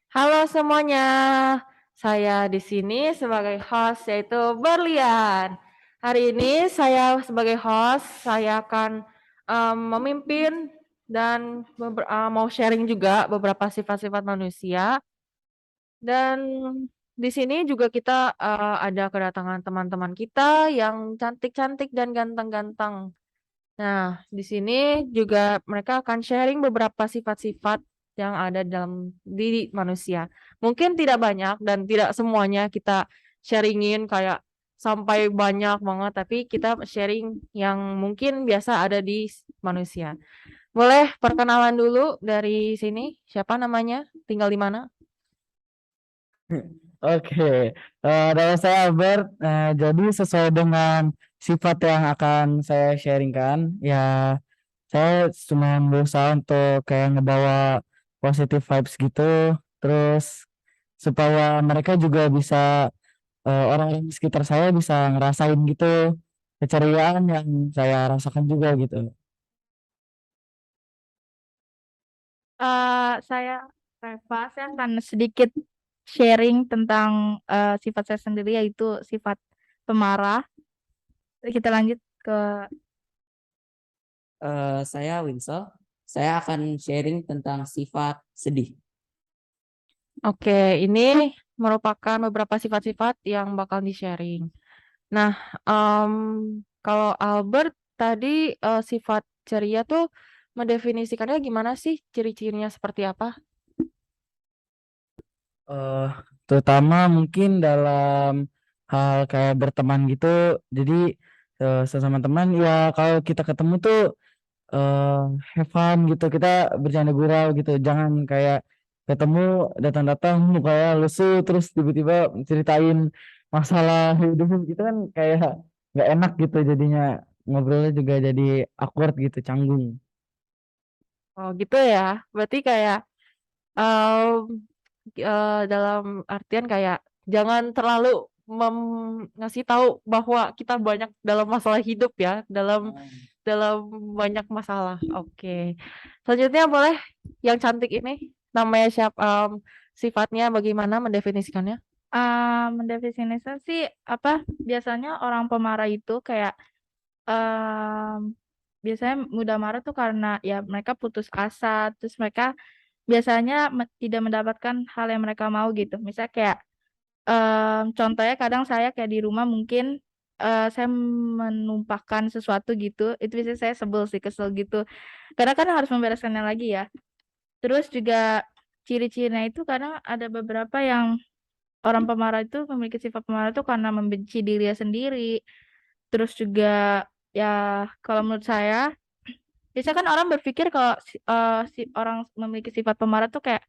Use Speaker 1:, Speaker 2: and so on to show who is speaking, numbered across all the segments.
Speaker 1: Halo semuanya, saya di sini sebagai host yaitu Berlian. Hari ini saya sebagai host, saya akan memimpin dan mau sharing juga beberapa sifat-sifat manusia dan di sini juga kita ada kedatangan teman-teman kita yang cantik-cantik dan ganteng-ganteng. Nah, di sini juga mereka akan sharing beberapa sifat-sifat yang ada dalam diri manusia. Mungkin tidak banyak dan tidak semuanya kita sharing-in kayak sampai banyak banget, tapi kita sharing yang mungkin biasa ada di manusia. Boleh perkenalan dulu dari sini, siapa namanya? Tinggal di mana?
Speaker 2: Oke, nama saya Albert. Jadi sesuai dengan sifat yang akan saya sharingkan, ya saya cuma berusaha untuk kayak ngebawa positive vibes gitu, terus supaya mereka juga bisa orang-orang di sekitar saya bisa ngerasain gitu keceriaan yang saya rasakan juga gitu.
Speaker 3: Saya Reva, saya akan sedikit sharing tentang sifat saya sendiri yaitu sifat pemarah. Kita lanjut ke
Speaker 4: Saya Winsel. Saya akan sharing tentang sifat sedih.
Speaker 1: Oke, ini merupakan beberapa sifat-sifat yang bakal di-sharing. Nah, kalau Albert tadi, sifat ceria tuh mendefinisikannya gimana sih? Ciri-cirinya seperti apa?
Speaker 2: eh Terutama mungkin dalam hal kayak berteman gitu. Jadi sesama teman ya kalau kita ketemu tuh eh have fun gitu, kita bercanda gurau gitu. Jangan kayak ketemu datang-datang mukanya lusuh terus tiba-tiba ceritain masalah hidup gitu kan kayak nggak enak gitu, jadinya ngobrolnya juga jadi awkward gitu, canggung.
Speaker 1: Oh gitu ya? Berarti kayak, mmm, dalam artian kayak jangan terlalu ngasih tahu bahwa kita banyak dalam masalah hidup ya, dalam dalam banyak masalah. Oke. Selanjutnya boleh yang cantik ini, namanya sifatnya bagaimana mendefinisikannya?
Speaker 3: mendefinisikan sih apa biasanya orang pemarah itu kayak biasanya mudah marah tuh karena ya mereka putus asa, terus mereka biasanya tidak mendapatkan hal yang mereka mau gitu. Misalnya kayak contohnya kadang saya kayak di rumah mungkin saya menumpahkan sesuatu gitu, itu biasanya saya sebel sih, kesel gitu. Karena kan harus membereskannya lagi ya. Terus juga ciri-cirinya itu kadang ada beberapa yang orang pemarah itu memiliki sifat pemarah itu karena membenci dirinya sendiri. Terus juga ya kalau menurut saya biasanya kan orang berpikir kalau si orang memiliki sifat pemarah tuh kayak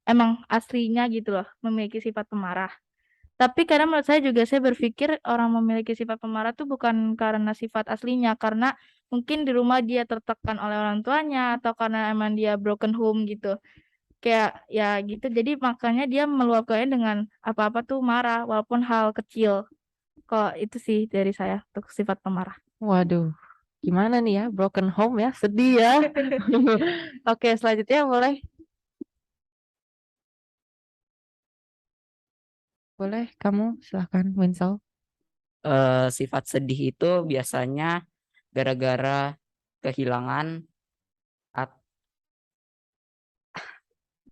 Speaker 3: emang aslinya gitu loh memiliki sifat pemarah. Tapi kadang menurut saya juga saya berpikir orang memiliki sifat pemarah tuh bukan karena sifat aslinya, karena mungkin di rumah dia tertekan oleh orang tuanya atau karena emang dia broken home gitu. Kayak ya gitu. Jadi makanya dia meluapkannya dengan apa-apa tuh marah walaupun hal kecil. Kok itu sih dari saya untuk sifat pemarah.
Speaker 1: Waduh, gimana nih ya, broken home ya, sedih ya. Oke, selanjutnya boleh boleh kamu silahkan Winsel.
Speaker 4: Sifat sedih itu biasanya gara-gara kehilangan at-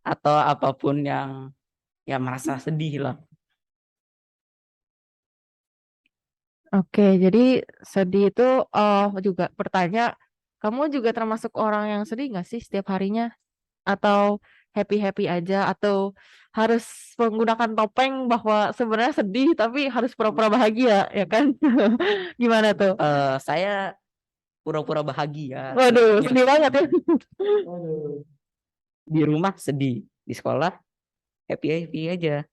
Speaker 4: atau apapun yang ya merasa sedih lah.
Speaker 1: Oke, jadi sedih itu, juga bertanya, kamu juga termasuk orang yang sedih nggak sih setiap harinya? Atau happy-happy aja? Atau harus menggunakan topeng bahwa sebenarnya sedih tapi harus pura-pura bahagia, ya kan? Gimana tuh?
Speaker 4: Saya pura-pura bahagia.
Speaker 1: Waduh, sedih banget ya.
Speaker 4: Di rumah sedih, di sekolah happy happy aja.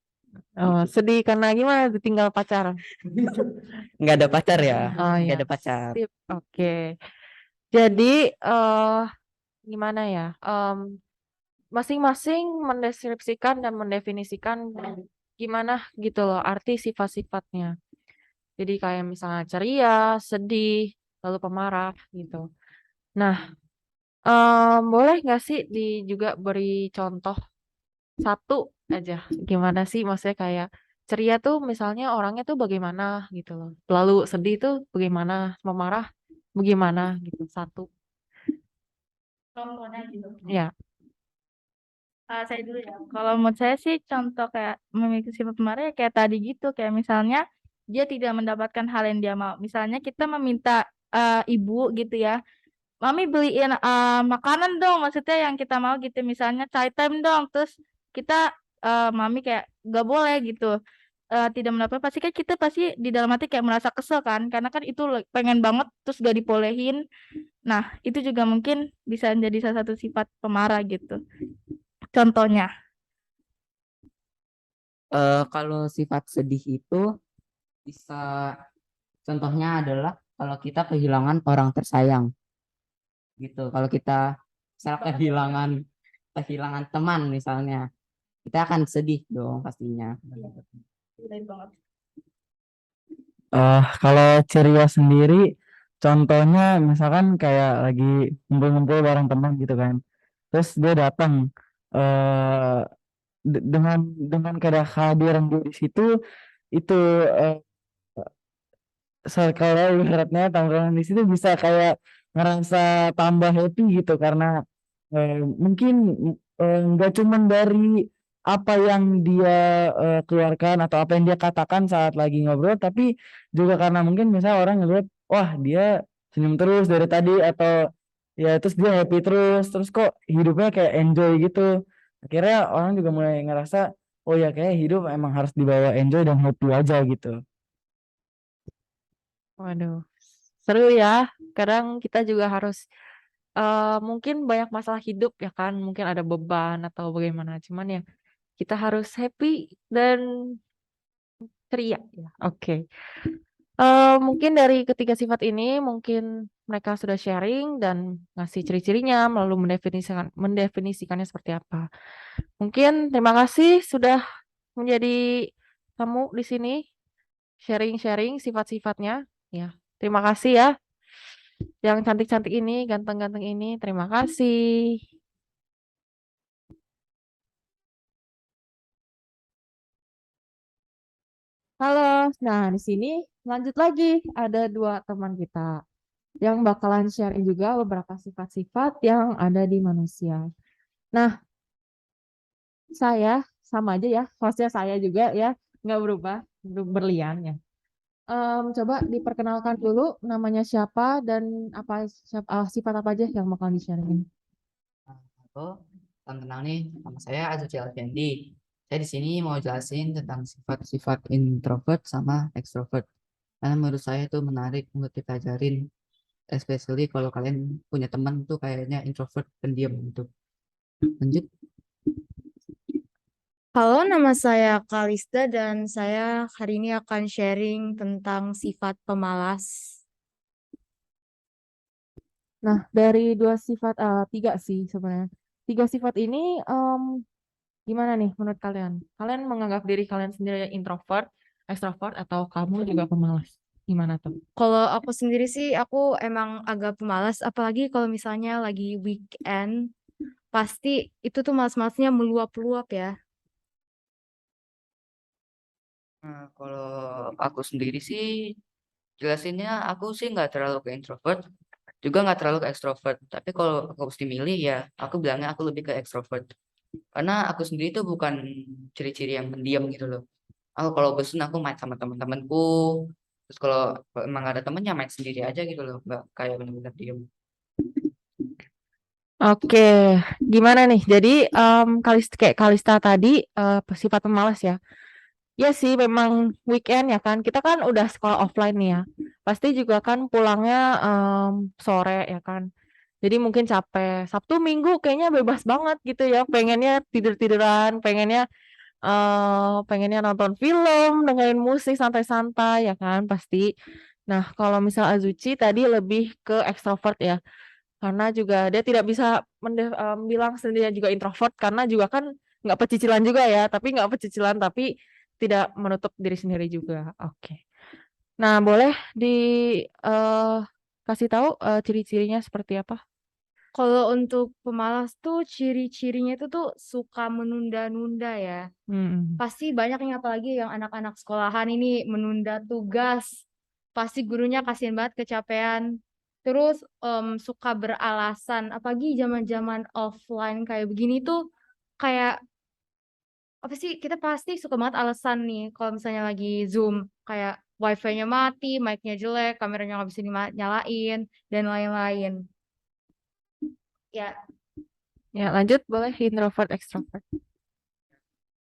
Speaker 1: Oh, sedih karena gimana? Ditinggal pacar.
Speaker 4: Nggak ada pacar ya,
Speaker 1: Oh
Speaker 4: nggak
Speaker 1: ya,
Speaker 4: ada pacar.
Speaker 1: sip. Oke. Jadi gimana ya? Masing-masing mendeskripsikan dan mendefinisikan gimana gitu loh arti sifat-sifatnya. Jadi kayak misalnya ceria, sedih, lalu pemarah gitu. Nah, boleh nggak sih juga beri contoh satu aja. Gimana sih maksudnya kayak ceria tuh misalnya orangnya tuh bagaimana gitu loh. Lalu sedih tuh bagaimana, memarah bagaimana gitu. Satu.
Speaker 3: Contohnya gitu.
Speaker 1: Ya.
Speaker 3: Saya dulu ya. Kalau menurut saya sih contoh kayak memiliki sifat pemarah ya kayak tadi gitu. Kayak misalnya dia tidak mendapatkan hal yang dia mau. Misalnya kita meminta ibu gitu ya. Mami beliin makanan dong. Maksudnya yang kita mau gitu. Misalnya chai time dong. Terus kita mami kayak gak boleh gitu. Tidak mendapat pasti kan kita pasti di dalam hati kayak merasa kesel kan. Karena kan itu pengen banget terus gak dibolehin. Nah itu juga mungkin bisa jadi salah satu sifat pemarah gitu. Contohnya.
Speaker 4: Kalau sifat sedih itu bisa contohnya adalah kalau kita kehilangan orang tersayang gitu. Kalau kita misal kehilangan teman misalnya, kita akan sedih dong pastinya.
Speaker 3: Relate banget.
Speaker 2: Kalau ceria sendiri, contohnya misalkan kayak lagi ngumpul-ngumpul bareng teman gitu kan. Terus dia datang eh dengan kehadiran dia di situ itu eh, kalau ibaratnya tongkrongan di situ bisa kayak ngerasa tambah happy gitu karena mungkin nggak cuman dari apa yang dia keluarkan atau apa yang dia katakan saat lagi ngobrol, tapi juga karena mungkin misalnya orang ngeliat, wah dia senyum terus dari tadi atau ya terus dia happy terus kok hidupnya kayak enjoy gitu. Akhirnya orang juga mulai ngerasa, oh ya kayak hidup emang harus dibawa enjoy dan happy aja gitu.
Speaker 1: Waduh. Seru ya. Kadang kita juga harus mungkin banyak masalah hidup ya kan. Mungkin ada beban atau bagaimana. Cuman ya kita harus happy dan ceria ya. Oke. Mungkin dari ketiga sifat ini mungkin mereka sudah sharing dan ngasih ciri-cirinya lalu mendefinisikannya seperti apa. Mungkin terima kasih sudah menjadi tamu di sini sharing-sharing sifat-sifatnya ya. Terima kasih ya yang cantik-cantik ini, ganteng-ganteng ini. Terima kasih. Halo. Nah, di sini lanjut lagi ada dua teman kita yang bakalan sharing juga beberapa sifat-sifat yang ada di manusia. Nah, saya sama aja ya, hostnya saya juga ya, nggak berubah, berlian ya. Coba diperkenalkan dulu namanya siapa dan sifat apa aja yang bakal di-sharingin.
Speaker 4: Halo, salam kenal nih. Nama saya Azuci Alfendi. Saya di sini mau jelasin tentang sifat-sifat introvert sama extrovert. Karena menurut saya itu menarik untuk dipelajarin, especially kalau kalian punya teman tuh kayaknya introvert pendiam gitu. Lanjut.
Speaker 5: Halo, nama saya Kalista dan saya hari ini akan sharing tentang sifat pemalas.
Speaker 1: Nah, dari dua sifat, tiga sih sebenarnya. Tiga sifat ini gimana nih menurut kalian? Kalian menganggap diri kalian sendiri introvert, extrovert, atau kamu juga pemalas? Gimana tuh?
Speaker 5: Kalau aku sendiri sih, aku emang agak pemalas, apalagi kalau misalnya lagi weekend, pasti itu tuh malas-malasnya meluap-luap ya.
Speaker 4: Nah, kalau aku sendiri sih jelasinnya aku sih nggak terlalu ke introvert, juga nggak terlalu ke extrovert. Tapi kalau aku mesti milih ya, aku bilangnya aku lebih ke extrovert. Karena aku sendiri tuh bukan ciri-ciri yang pendiam gitu loh. Aku kalau bosen aku main sama teman-temanku. Terus kalau emang gak ada temennya main sendiri aja gitu loh, nggak kayak benar-benar diem.
Speaker 1: Oke, gimana nih? Jadi kayak Kalista tadi sifat pemalas ya. Ya sih, memang weekend ya kan. Kita kan udah sekolah offline nih ya. Pasti juga kan pulangnya sore ya kan. Jadi mungkin capek. Sabtu Minggu kayaknya bebas banget gitu ya. Pengennya tidur-tiduran, pengennya nonton film, dengerin musik santai-santai ya kan pasti. Nah, kalau misal Azuchi tadi lebih ke ekstrovert ya. Karena juga dia tidak bisa bilang sendiri juga introvert karena juga kan nggak pecicilan juga ya, tapi nggak pecicilan tapi tidak menutup diri sendiri juga. Oke. Nah, boleh di kasih tahu ciri-cirinya seperti apa?
Speaker 5: Kalau untuk pemalas tuh ciri-cirinya itu tuh suka menunda-nunda ya. Pasti banyak nih apalagi yang anak-anak sekolahan ini menunda tugas. Pasti gurunya kasihan banget kecapean. Terus suka beralasan, apalagi zaman-zaman offline kayak begini tuh kayak apa sih kita pasti suka banget alasan nih kalau misalnya lagi Zoom kayak wifi-nya mati, mic-nya jelek, kameranya nggak bisa nyalain dan lain-lain. Ya,
Speaker 1: Ya, lanjut boleh introvert extrovert.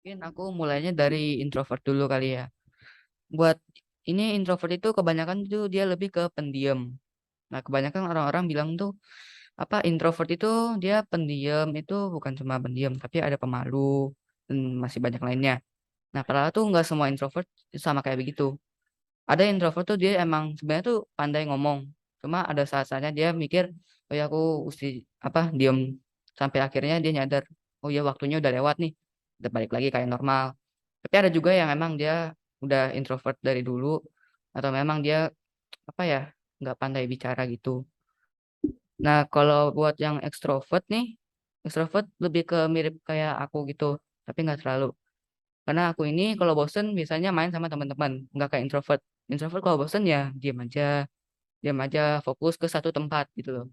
Speaker 4: Mungkin aku mulainya dari introvert dulu kali ya. Buat ini introvert itu kebanyakan tuh dia lebih ke pendiam. Nah, kebanyakan orang-orang bilang tuh apa introvert itu dia pendiam itu bukan cuma pendiam tapi ada pemalu dan masih banyak lainnya. Nah, padahal tuh nggak semua introvert sama kayak begitu. Ada introvert tuh dia emang sebenarnya tuh pandai ngomong. Cuma ada saat-saatnya dia mikir, oh ya aku mesti apa diam sampai akhirnya dia nyadar, oh ya waktunya udah lewat nih, udah balik lagi kayak normal. Tapi ada juga yang emang dia udah introvert dari dulu atau memang dia apa ya nggak pandai bicara gitu. Nah, kalau buat yang ekstrovert nih, ekstrovert lebih ke mirip kayak aku gitu, tapi nggak terlalu. Karena aku ini kalau bosen biasanya main sama teman-teman, nggak kayak introvert. Introvert kalau bosen ya diam aja, fokus ke satu tempat gitu loh.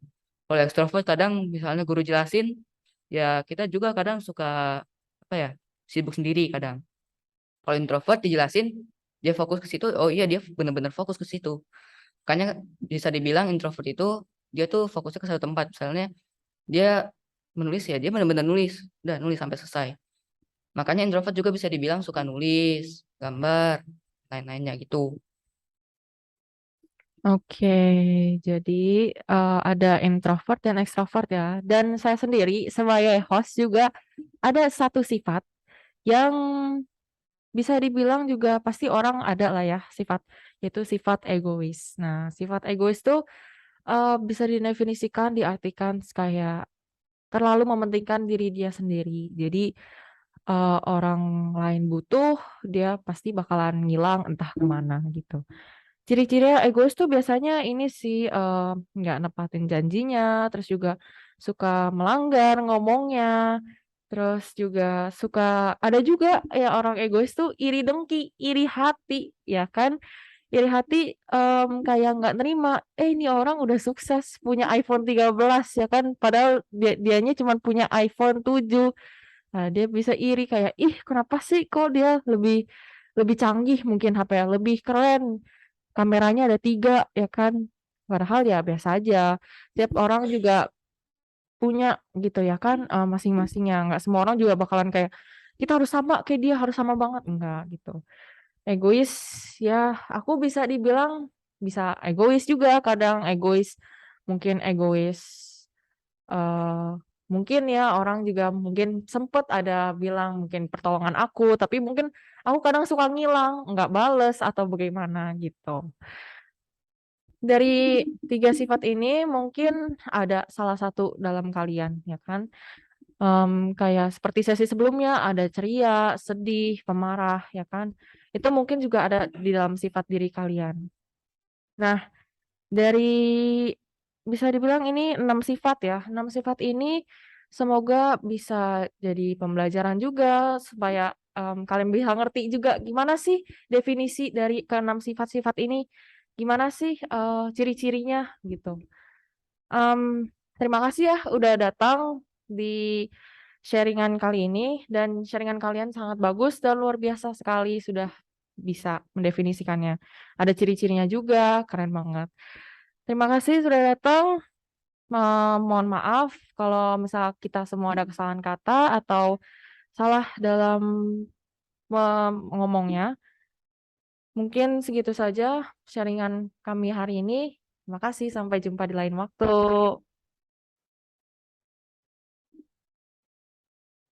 Speaker 4: Kalau ekstrovert kadang misalnya guru jelasin, ya kita juga kadang suka apa ya, sibuk sendiri kadang. Kalau introvert dijelasin, dia fokus ke situ, oh iya dia benar-benar fokus ke situ. Makanya bisa dibilang introvert itu dia tuh fokusnya ke satu tempat. Misalnya dia menulis ya dia benar-benar nulis, udah nulis sampai selesai. Makanya introvert juga bisa dibilang suka nulis, gambar, lain-lainnya gitu.
Speaker 1: Oke, jadi ada introvert dan extrovert ya. Dan saya sendiri sebagai host juga ada satu sifat yang bisa dibilang juga pasti orang ada lah ya sifat, yaitu sifat egois. Nah, sifat egois tuh bisa didefinisikan, diartikan kayak terlalu mementingkan diri dia sendiri. Jadi orang lain butuh, dia pasti bakalan ngilang entah kemana gitu. Ciri-ciri egois tuh biasanya ini sih, nggak nepatin janjinya, terus juga suka melanggar ngomongnya, terus juga suka ada juga ya orang egois tuh iri dengki, iri hati, ya kan. Iri hati, kayak nggak nerima, ini orang udah sukses punya iPhone 13 ya kan, padahal dianya cuman punya iPhone 7. Nah, dia bisa iri kayak, "Ih, kenapa sih kok dia lebih lebih canggih mungkin HP-nya, lebih keren, kameranya ada 3 ya kan." Padahal ya biasa aja, tiap orang juga punya gitu ya kan, masing-masingnya, nggak semua orang juga bakalan kayak, "Kita harus sama kayak dia, harus sama banget." Enggak gitu. Egois, ya aku bisa dibilang bisa egois juga kadang, egois mungkin egois, eee, mungkin ya orang juga mungkin sempet ada bilang mungkin pertolongan aku, tapi mungkin aku kadang suka ngilang, nggak bales atau bagaimana gitu. Dari 3 sifat ini mungkin ada salah satu dalam kalian ya kan, kayak seperti sesi sebelumnya ada ceria, sedih, pemarah ya kan, itu mungkin juga ada di dalam sifat diri kalian. Nah, dari bisa dibilang ini 6 sifat ya, 6 sifat ini semoga bisa jadi pembelajaran juga supaya, kalian bisa ngerti juga gimana sih definisi dari ke-6 sifat-sifat ini, gimana sih, ciri-cirinya gitu. Terima kasih ya udah datang di sharing-an kali ini dan sharing-an kalian sangat bagus dan luar biasa sekali sudah bisa mendefinisikannya. Ada ciri-cirinya juga, keren banget. Terima kasih sudah datang, mohon maaf kalau misal kita semua ada kesalahan kata atau salah dalam ngomongnya. Mungkin segitu saja sharing-an kami hari ini. Terima kasih, sampai jumpa di lain waktu.